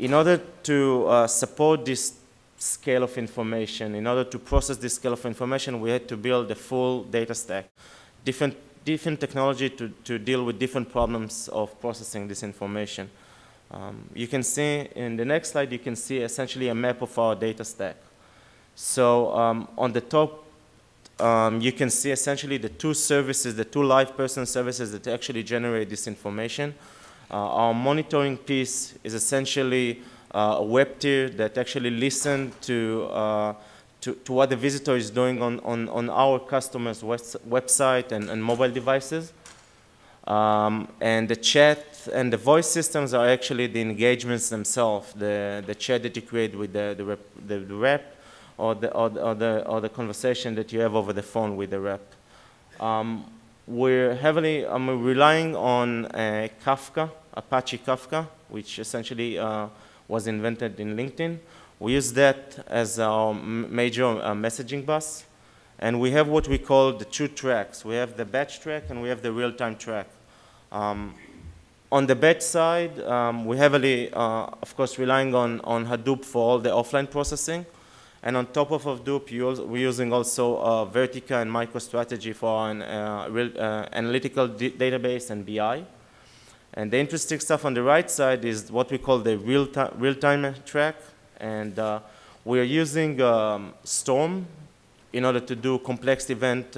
In order to support this scale of information, in order to process this scale of information, we had to build a full data stack. Different technology to deal with different problems of processing this information. You can see in the next slide, you can see essentially a map of our data stack. So on the top, you can see essentially the two services, the two LivePerson services that actually generate this information. Our monitoring piece is essentially a web tier that actually listens to what the visitor is doing on our customers' website and mobile devices. And the chat and the voice systems are actually the engagements themselves, the chat that you create with the rep or the conversation that you have over the phone with the rep. We're heavily relying on Kafka, Apache Kafka, which essentially was invented in LinkedIn. We use that as our major messaging bus. And we have what we call the two tracks. We have the batch track and we have the real-time track. On the batch side, we heavily, of course, relying on Hadoop for all the offline processing. And on top of Hadoop, we're using also Vertica and MicroStrategy for an analytical database and BI. And the interesting stuff on the right side is what we call the real-time track. And we are using Storm in order to do complex event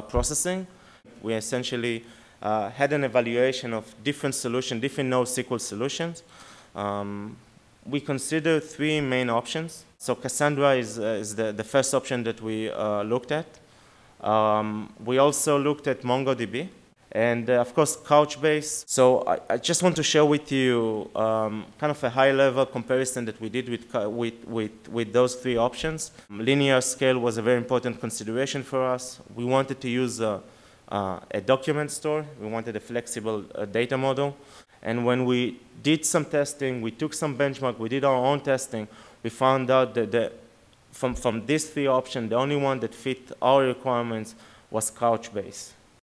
processing. We essentially had an evaluation of different solutions, different NoSQL solutions. We consider three main options. So Cassandra is the first option that we looked at. We also looked at MongoDB. And of course, Couchbase. So I just want to share with you kind of a high-level comparison that we did with those three options. Linear scale was a very important consideration for us. We wanted to use a document store. We wanted a flexible data model. And when we did some testing, we took some benchmark, we did our own testing, we found out that from these three options, the only one that fit our requirements was Couchbase.